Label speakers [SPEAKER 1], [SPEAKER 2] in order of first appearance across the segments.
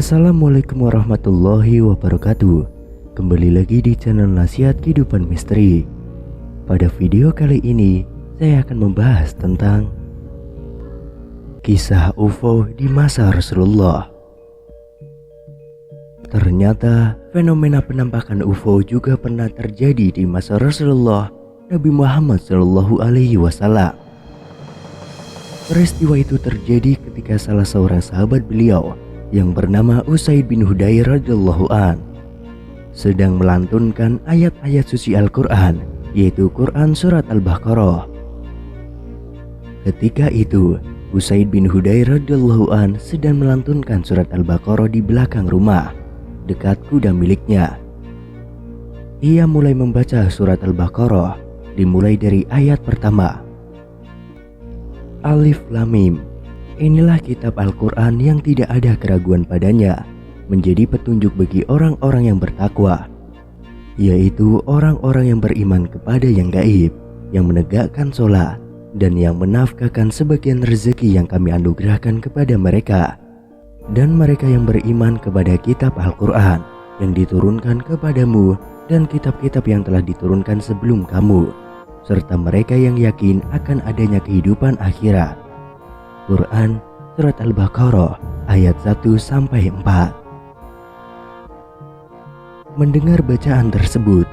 [SPEAKER 1] Assalamualaikum warahmatullahi wabarakatuh. Kembali lagi di channel Nasihat Kehidupan Misteri. Pada video kali ini saya akan membahas tentang kisah UFO di masa Rasulullah. Ternyata fenomena penampakan UFO juga pernah terjadi di masa Rasulullah Nabi Muhammad SAW. Peristiwa itu terjadi ketika salah seorang sahabat beliau yang bernama Usaid bin Hudair radhiyallahu an sedang melantunkan ayat-ayat suci Al-Quran, yaitu Quran surat Al-Baqarah. Ketika itu Usaid bin Hudair radhiyallahu an sedang melantunkan surat Al-Baqarah di belakang rumah dekat kuda miliknya. Ia mulai membaca surat Al-Baqarah dimulai dari ayat pertama. Alif Lam Mim. Inilah kitab Al-Quran yang tidak ada keraguan padanya, menjadi petunjuk bagi orang-orang yang bertakwa, yaitu orang-orang yang beriman kepada yang gaib, yang menegakkan sholat, dan yang menafkahkan sebagian rezeki yang kami anugerahkan kepada mereka. Dan mereka yang beriman kepada kitab Al-Quran yang diturunkan kepadamu dan kitab-kitab yang telah diturunkan sebelum kamu, serta mereka yang yakin akan adanya kehidupan akhirat. Quran surat Al-Baqarah ayat 1-4. Mendengar bacaan tersebut,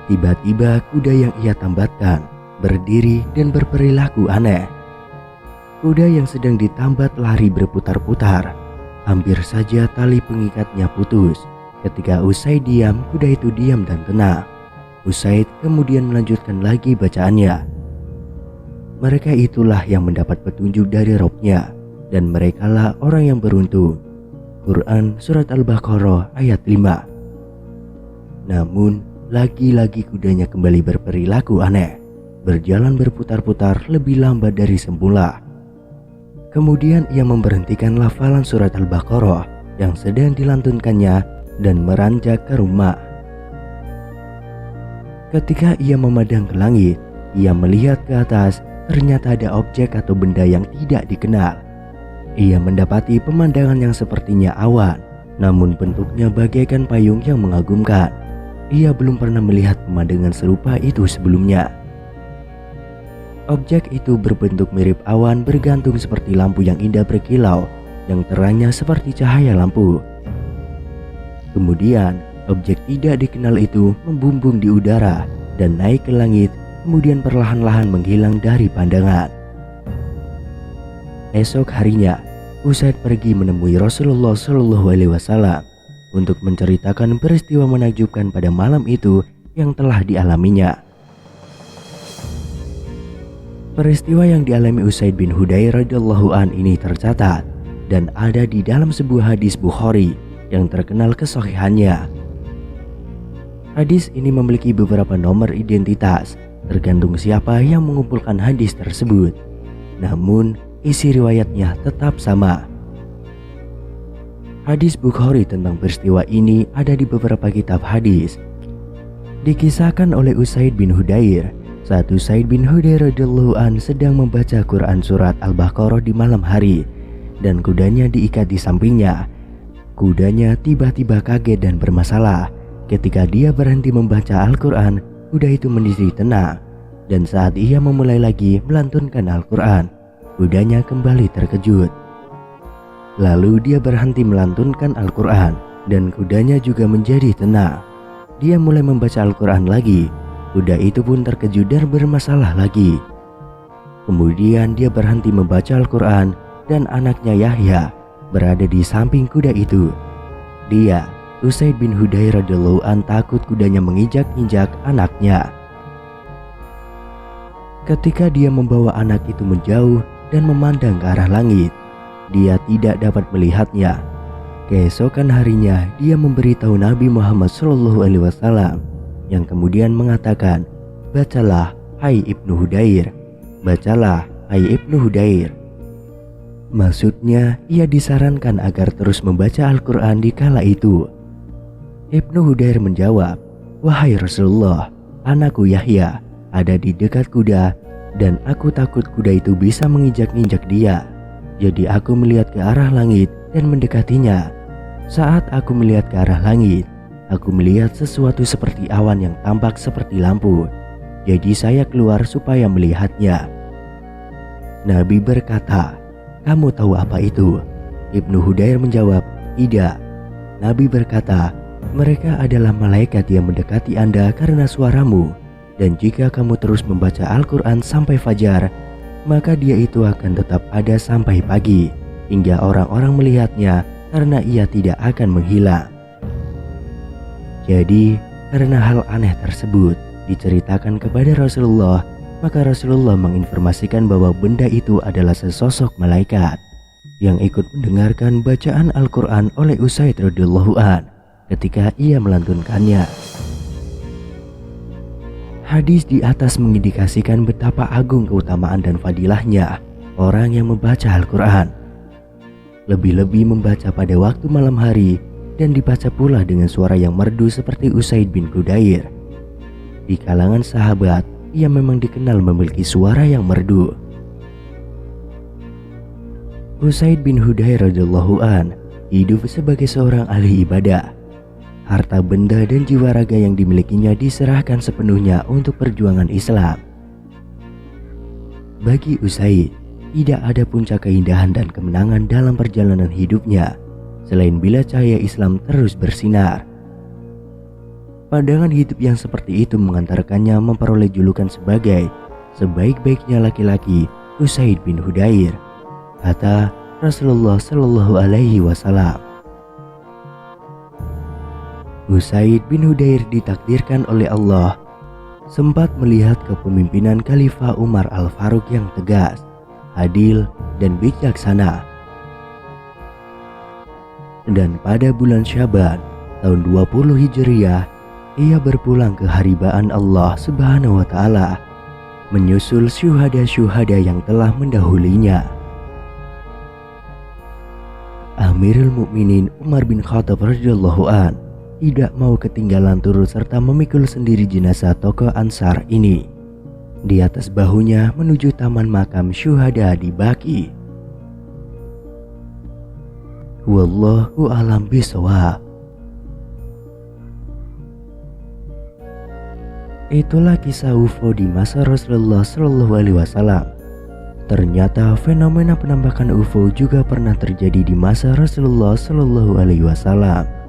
[SPEAKER 1] tiba-tiba kuda yang ia tambatkan berdiri dan berperilaku aneh. Kuda yang sedang ditambat lari berputar-putar. Hampir saja tali pengikatnya putus. Ketika Usaid diam, kuda itu diam dan tenang. Usaid kemudian melanjutkan lagi bacaannya. Mereka itulah yang mendapat petunjuk dari Rabb-Nya, dan merekalah orang yang beruntung. Quran surat Al-Baqarah ayat 5. Namun lagi-lagi kudanya kembali berperilaku aneh, berjalan berputar-putar lebih lambat dari semula. Kemudian ia memberhentikan lafalan surat Al-Baqarah yang sedang dilantunkannya dan meranjak ke rumah. Ketika ia memandang ke langit, ia melihat ke atas. Ternyata ada objek atau benda yang tidak dikenal. Ia mendapati pemandangan yang sepertinya awan, namun bentuknya bagaikan payung yang mengagumkan. Ia belum pernah melihat pemandangan serupa itu sebelumnya. Objek itu berbentuk mirip awan, bergantung seperti lampu yang indah berkilau, yang terangnya seperti cahaya lampu. Kemudian objek tidak dikenal itu membumbung di udara dan naik ke langit, kemudian perlahan-lahan menghilang dari pandangan. Esok harinya, Usaid pergi menemui Rasulullah SAW untuk menceritakan peristiwa menakjubkan pada malam itu yang telah dialaminya. Peristiwa yang dialami Usaid bin Hudair radhiyallahu an ini tercatat dan ada di dalam sebuah hadis Bukhari yang terkenal kesahihannya. Hadis ini memiliki beberapa nomor identitas, tergantung siapa yang mengumpulkan hadis tersebut. Namun isi riwayatnya tetap sama. Hadis Bukhari tentang peristiwa ini ada di beberapa kitab hadis. Dikisahkan oleh Usaid bin Hudair saat Usaid bin Hudair radhiyallahu an sedang membaca Quran surat Al-Baqarah di malam hari, dan kudanya diikat di sampingnya. Kudanya tiba-tiba kaget dan bermasalah. Ketika dia berhenti membaca Al-Quran, kuda itu menjadi tenang, dan saat ia memulai lagi melantunkan Al-Quran, kudanya kembali terkejut. Lalu dia berhenti melantunkan Al-Quran, dan kudanya juga menjadi tenang. Dia mulai membaca Al-Quran lagi, kuda itu pun terkejut dan bermasalah lagi. Kemudian dia berhenti membaca Al-Quran, dan anaknya Yahya berada di samping kuda itu. Dia, Usaid bin Hudair radhiyallahu an, takut kudanya menginjak-injak anaknya. Ketika dia membawa anak itu menjauh dan memandang ke arah langit, dia tidak dapat melihatnya. Keesokan harinya dia memberitahu Nabi Muhammad SAW, yang kemudian mengatakan, "Bacalah, hai Ibnu Hudair, bacalah, hai Ibnu Hudair." Maksudnya ia disarankan agar terus membaca Al-Quran di kala itu. Ibnu Hudair menjawab, "Wahai Rasulullah, anakku Yahya ada di dekat kuda dan aku takut kuda itu bisa menginjak-injak dia. Jadi aku melihat ke arah langit dan mendekatinya. Saat aku melihat ke arah langit, aku melihat sesuatu seperti awan yang tampak seperti lampu. Jadi saya keluar supaya melihatnya. Nabi berkata, "Kamu tahu apa itu?" Ibnu Hudair menjawab, "Tidak." Nabi berkata, "Mereka adalah malaikat yang mendekati Anda karena suaramu. Dan jika kamu terus membaca Al-Quran sampai fajar, maka dia itu akan tetap ada sampai pagi, hingga orang-orang melihatnya karena ia tidak akan menghilang." Jadi, karena hal aneh tersebut diceritakan kepada Rasulullah, maka Rasulullah menginformasikan bahwa benda itu adalah sesosok malaikat yang ikut mendengarkan bacaan Al-Quran oleh Usaid radhiyallahu an ketika ia melantunkannya. Hadis di atas mengindikasikan betapa agung keutamaan dan fadilahnya orang yang membaca Al-Quran. Lebih-lebih membaca pada waktu malam hari dan dibaca pula dengan suara yang merdu seperti Usaid bin Hudair. Di kalangan sahabat, ia memang dikenal memiliki suara yang merdu. Usaid bin Hudair radhiyallahu an hidup sebagai seorang ahli ibadah. Harta benda dan jiwa raga yang dimilikinya diserahkan sepenuhnya untuk perjuangan Islam. Bagi Usaid, tidak ada puncak keindahan dan kemenangan dalam perjalanan hidupnya selain bila cahaya Islam terus bersinar. Pandangan hidup yang seperti itu mengantarkannya memperoleh julukan sebagai sebaik-baiknya laki-laki Usaid bin Hudair, kata Rasulullah Shallallahu Alaihi Wasallam. Usaid bin Hudair ditakdirkan oleh Allah sempat melihat kepemimpinan Khalifah Umar Al-Faruq yang tegas, adil, dan bijaksana. Dan pada bulan Syaban tahun 20 Hijriah, ia berpulang ke haribaan Allah Subhanahu wa Ta'ala, menyusul syuhada-syuhada yang telah mendahulunya. Amirul Mukminin Umar bin Khattab radhiyallahu an tidak mau ketinggalan turut serta memikul sendiri jenazah tokoh Ansar ini di atas bahunya menuju taman makam syuhada di Baqi. Wallahu a'lam bishawab. Itulah kisah UFO di masa Rasulullah Shallallahu Alaihi Wasallam. Ternyata fenomena penampakan UFO juga pernah terjadi di masa Rasulullah Shallallahu Alaihi Wasallam.